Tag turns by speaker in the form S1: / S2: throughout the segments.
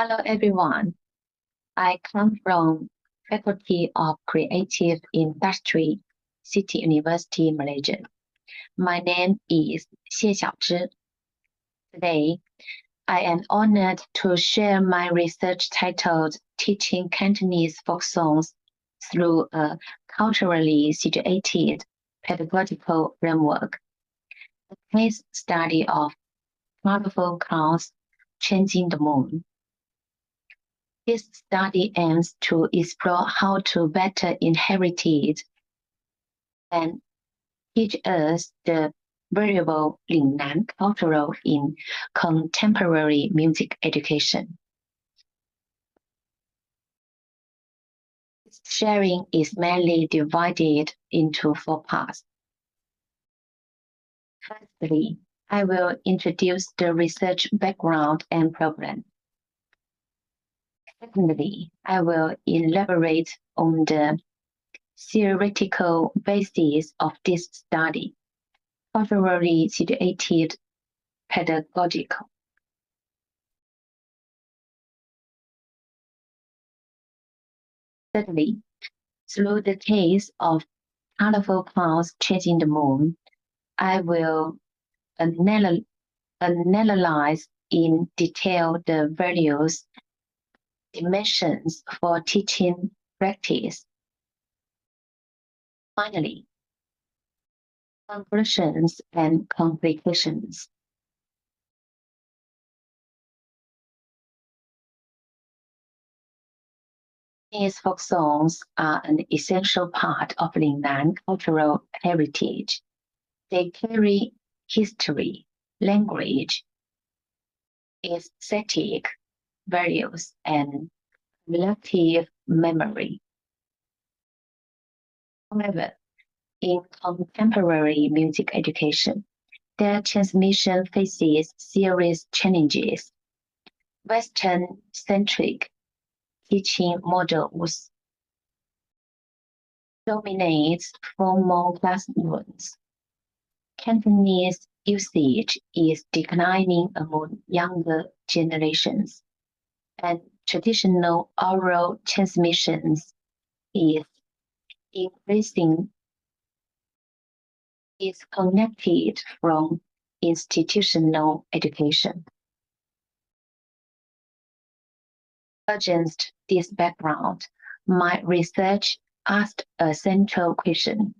S1: Hello everyone. I come from Faculty of Creative Industry, City University, Malaysia. My name is Xie Xiaozhi. Today, I am honored to share my research titled Teaching Cantonese Folk Songs through a culturally situated pedagogical framework. The case study of Colorful Clouds Changing the Moon. This study aims to explore how to better inherit and teach us the variable Lingnan cultural in contemporary music education. Sharing is mainly divided into 4 parts. Firstly, I will introduce the research background and problem. Secondly, I will elaborate on the theoretical basis of this study, culturally situated pedagogical. Thirdly, through the case of colorful clouds chasing the moon, I will analyze in detail the various dimensions for teaching practice. Finally, conclusions and complications. These folk songs are an essential part of Lingnan cultural heritage. They carry history, language, aesthetic values, and collective memory. However, in contemporary music education, their transmission faces serious challenges. Western-centric teaching models dominate formal classrooms. Cantonese usage is declining among younger generations, and traditional oral transmissions is connected from institutional education. Against this background, my research asked a central question.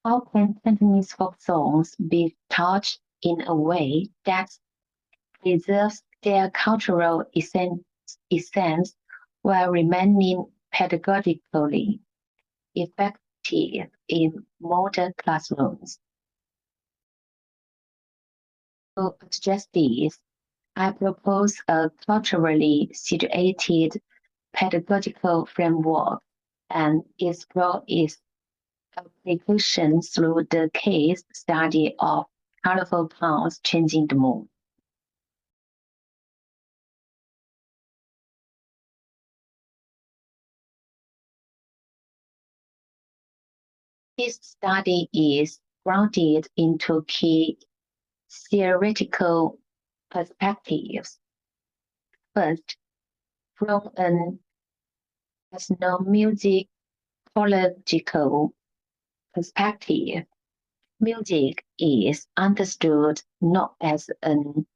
S1: How can Cantonese folk songs be taught in a way that preserves their cultural essence while remaining pedagogically effective in modern classrooms? To address this, I propose a culturally situated pedagogical framework and explore its application through the case study of colorful clouds changing the moon. This study is grounded into key theoretical perspectives. First, from an ethnomusicological perspective, music is understood not as an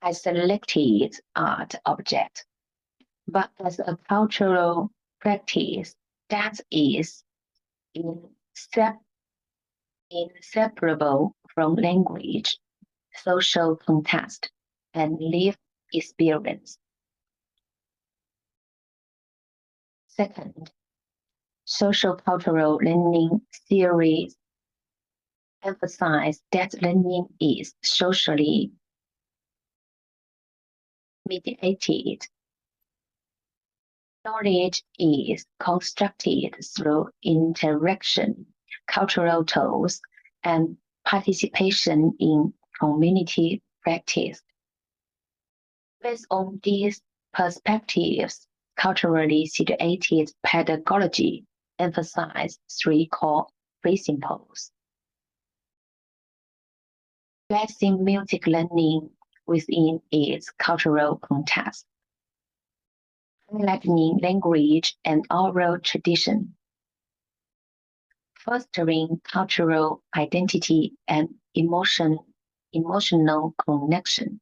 S1: isolated art object, but as a cultural practice that is inseparable from language, social context, and lived experience. Second, social cultural learning theories emphasize that learning is socially mediated. Knowledge is constructed through interaction, cultural tools, and participation in community practice. Based on these perspectives, culturally situated pedagogy emphasizes 3 core principles. Placing music learning within its cultural context. highlighting language and oral tradition, fostering cultural identity and emotional connection.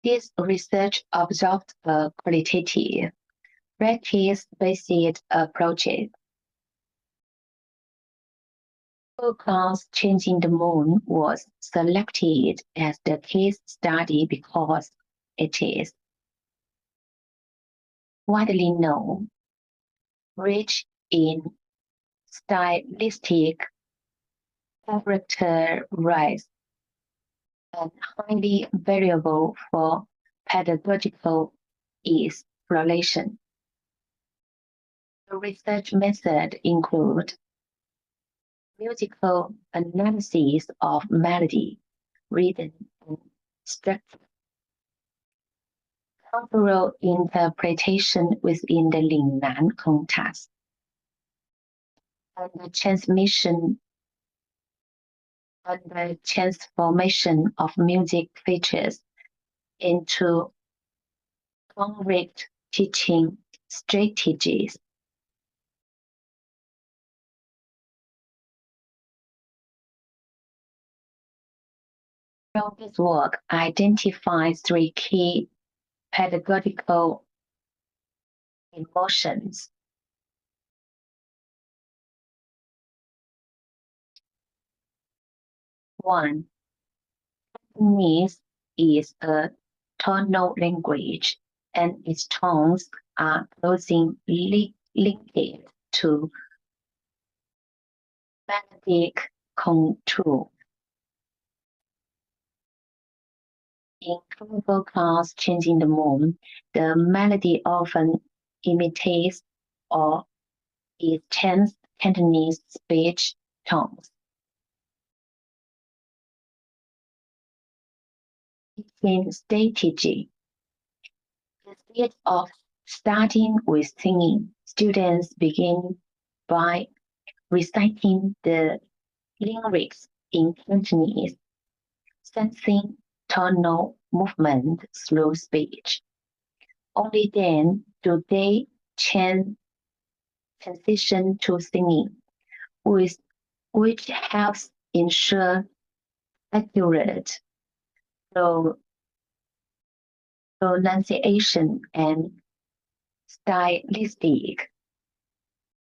S1: This research observed a qualitative, practice-based approach. Class Changing the Moon was selected as the case study because it is widely known, rich in stylistic characterized and highly valuable for pedagogical exploration. The research method include musical analysis of melody, rhythm, and structure, cultural interpretation within the Lingnan context, and the transformation of music features into concrete teaching strategies. This work identifies three key pedagogical emotions. One, Cantonese is a tonal language, and its tones are closely linked to melodic contour. In classical class Changing the Moon, the melody often imitates or is changed Cantonese speech tones. In strategy, instead of starting with singing, students begin by reciting the lyrics in Cantonese, sensing tonal movement through speech. Only then do they transition to singing, which helps ensure accurate pronunciation and stylistic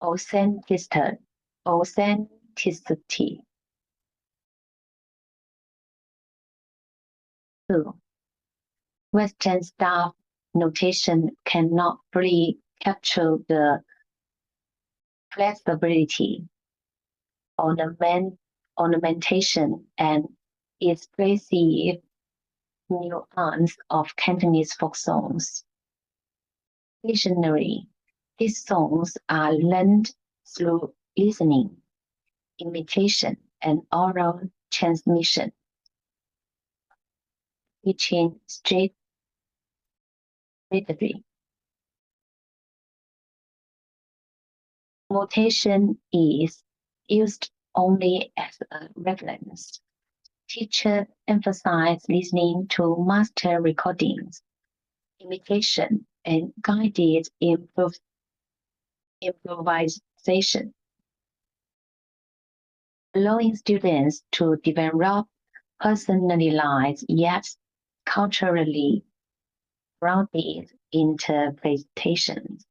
S1: authenticity. Two, Western style notation cannot fully capture the flexibility, ornamentation, and expressive nuance of Cantonese folk songs. Occasionally, these songs are learned through listening, imitation, and oral transmission, teaching strategy. Notation is used only as a reference. Teacher emphasize listening to master recordings, imitation, and guided improvisation, allowing students to develop personalized yet culturally grounded interpretations.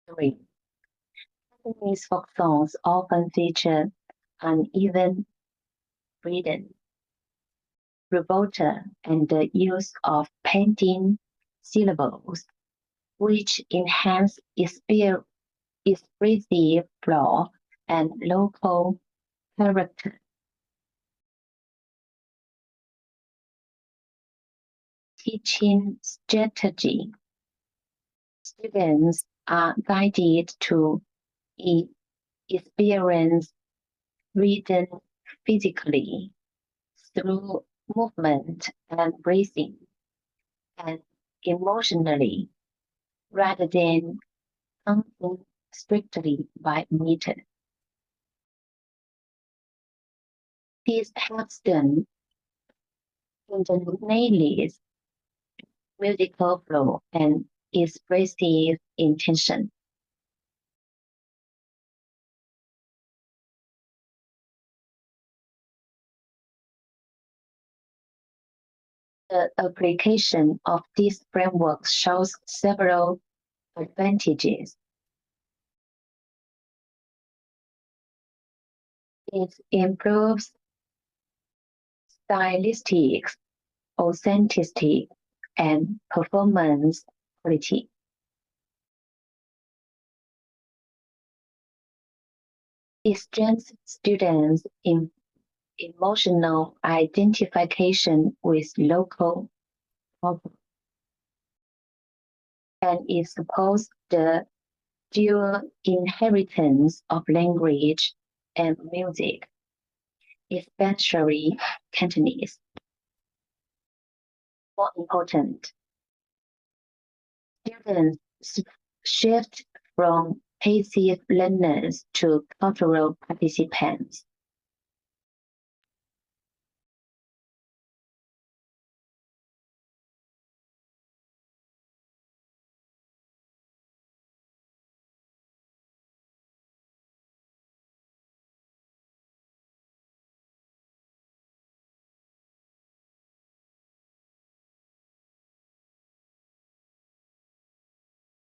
S1: Three, Cantonese folk songs often feature uneven rhythm, rubato, and the use of pending syllables, which enhance expressive flow and local character. Teaching strategy. Students are guided to experience rhythm physically through movement and breathing, and emotionally rather than counting strictly by meter. This helps them internalize musical flow and expressive intention. The application of this framework shows several advantages. It improves stylistic authenticity and performance quality. It strengthens students in emotional identification with local culture, and it supports the dual inheritance of language and music, especially Cantonese. More important, students shift from passive learners to cultural participants.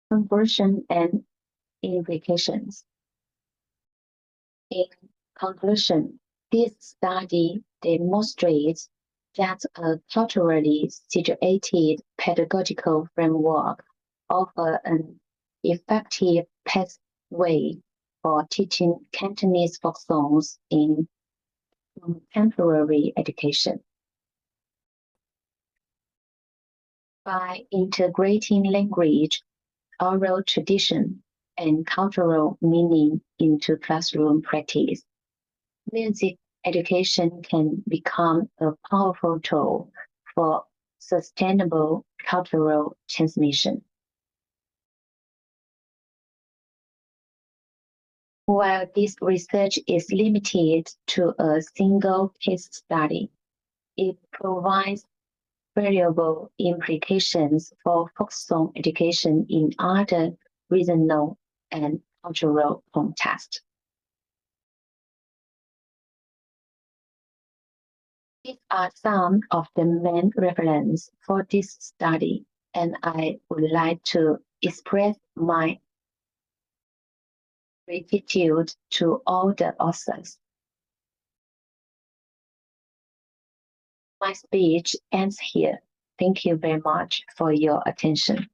S1: Conclusion and implications. In conclusion, this study demonstrates that a culturally situated pedagogical framework offers an effective pathway for teaching Cantonese folk songs in contemporary education. By integrating language, oral tradition, and cultural meaning into classroom practice, music education can become a powerful tool for sustainable cultural transmission. While this research is limited to a single case study, it provides valuable implications for folk song education in other regional and cultural contexts. These are some of the main references for this study, and I would like to express my gratitude to all the authors. My speech ends here. Thank you very much for your attention.